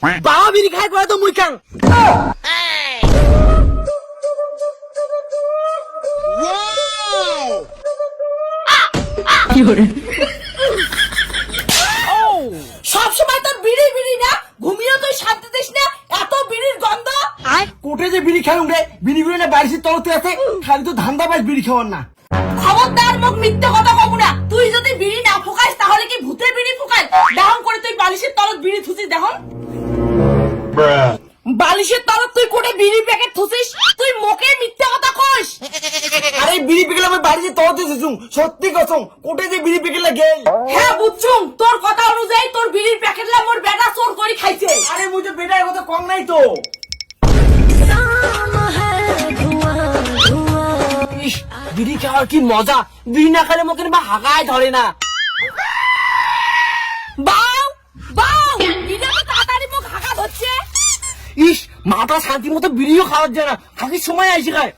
বাবা বিড়ি খাই করে তো মুই খাং। সবসময় তোর বিড়ি বিড়ি না, ঘুমিয়ে তুই শান্তি দিস না, এত বিড়ির গন্ধ। কোটে যে বিড়ি খাই রে, বিড়ি বিড়ি না বাড়ির তলতে আছে, খালি তো ধান্দা পাইস বিড়ি খাওয়ার না। খবরদার মুখ মিথ্যে কথা কব না। তুই যদি বিড়ি না ফুকাস তাহলে কি ভূতে বিড়ি ফুকাস? দেহন করে তুই বালিশের তলত বিড়ি থুসিস দেহন। বালিশের তলত তুই কোটে বিড়ি প্যাকেট থুসিস, তুই মুখে মিথ্যে কথা কইস। আরে বিড়ি পেকেল আমি বাড়িতে তলতে থুসুম, সত্যি কসম কোটে যে বিড়ি পেকেল গেল। হ্যাঁ বুঝছুম, তোর কথা অনুযায়ী তোর বিড়ির প্যাকেটলা মোর বেটা চোর করে খাইছে। আরে মুই তো বেটার কথা কম নাই তো। ইস, বিড়ি খাওয়ার কি মজা, বিড়ি না খেলে মুখে বা হাগায় ধরে না। বাউ বাউ, বিড়ি তো তাড়াতাড়ি মুখ হাঁকা ধরছে। ইস, মাথা শান্তি মতো বিড়িও খাওয়ার যায় না, খাকির সময় আইসে খায়।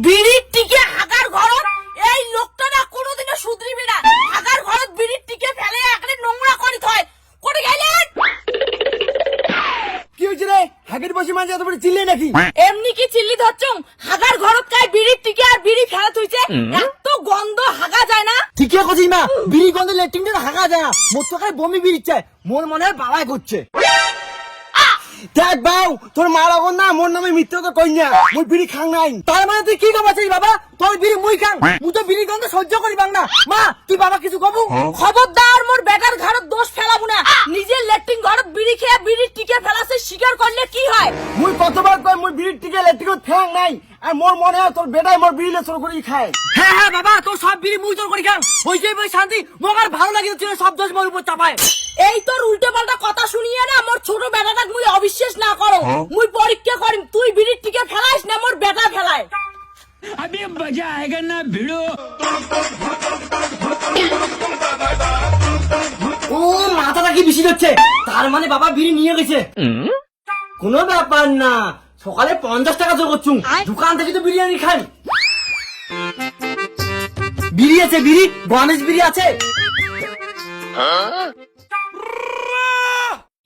বিড়ির টিকে হাগার ঘরত, এই লোকটা না কোনোদিনও শুধরিবি না। হাগার ঘরত বিড়ির টিকে ফেলে একরে নোংরা করে থয়। করে গেলেন কি হয়েছে রে, হাগের বসে মাঝে এত বড় চিল্লে নাকি? এমনি কি চিল্লি ধরছুম? হাগার ঘরত কাই বিড়ির টিকে আর বিড়ি ফেলা থইছে, এত গন্ধ হাগা যায় না। ঠিকই কছিস মা, বিড়ি গন্ধে লেট্রিনটা হাগা যায় না। মোর তো খালি বমি বিড়ি চায়, মোর মনে হয় বাবাই করছে। দেখ বাউ, তোর মা লগন না মোর নামে মিথ্যে তো কই না, মুই বিড়ি খাং নাই। তার মানে তুই কি কবাছিস বাবা, তোর বিড়ি মুই খাং, মুই তো বিড়ি গন্ধ সহ্য করি পাং না। মা তুই বাবা কিছু কবু? খবরদার মোর বেটার ঘরত দোষ ফেলাবো না। নিজের লেট্রিন ঘরত বিড়ি খেয়ে বিড়ির টিকে ফেলাছে স্বীকার করলে কি হয়? মুই কতবার কই মুই বিড়ির টিকে লেট্রিন খাং নাই, আর মোর মনে হয় তোর বেটাই মোর বিড়ি চোর করে খায়। হ্যাঁ হ্যাঁ বাবা, তোর সব বিড়ি মুই চোর করে খাং, হইছে বই শান্তি। মোক আর ভালো লাগে তুই সব দোষ মোর উপর চাপায়। এই তোর উল্টে পাল্টা কথা শুনিয়ে না মোর ছোট বেটাটাক মুই অবিশ্বাস না করো। মুই পরীক্ষা করিম তুই বিড়ির টিকে ফেলাইস না মোর বেটা ফেলায়। अभी मजा आएगा ना भिड़ो। ও মাথাটা কি বেশি হচ্ছে, তার মানে বাবা বিড়ি নিয়ে গেছে। কোনো ব্যাপার না, সকালে 50 টাকা জোর করছুম, দোকান থেকে তো বিরিয়ানি খান। বিড়ি আছে, বিড়ি গণেশ বিড়ি আছে।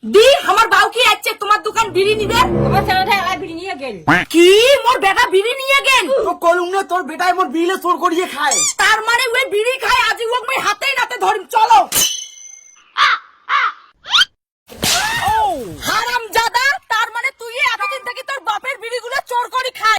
দি আমার বাউ কি আছে তোমার দোকান বিড়ি নিবে? আমার ছেলেটা এলাই বিড়ি নিয়ে গেল। কি মোর বেটা বিড়ি নিয়ে গেল? তো কলুম না তোর বেটাই মোর বিড়ি চোর করিয়ে খায়। তার মানে ওই বিড়ি খায় আজি ওক মই হাতেই নাতে ধরিম, চলো। হারামজাদা, তার মানে তুই এতদিন থেকে তোর বাপের বিড়িগুলো চোর করে খায়।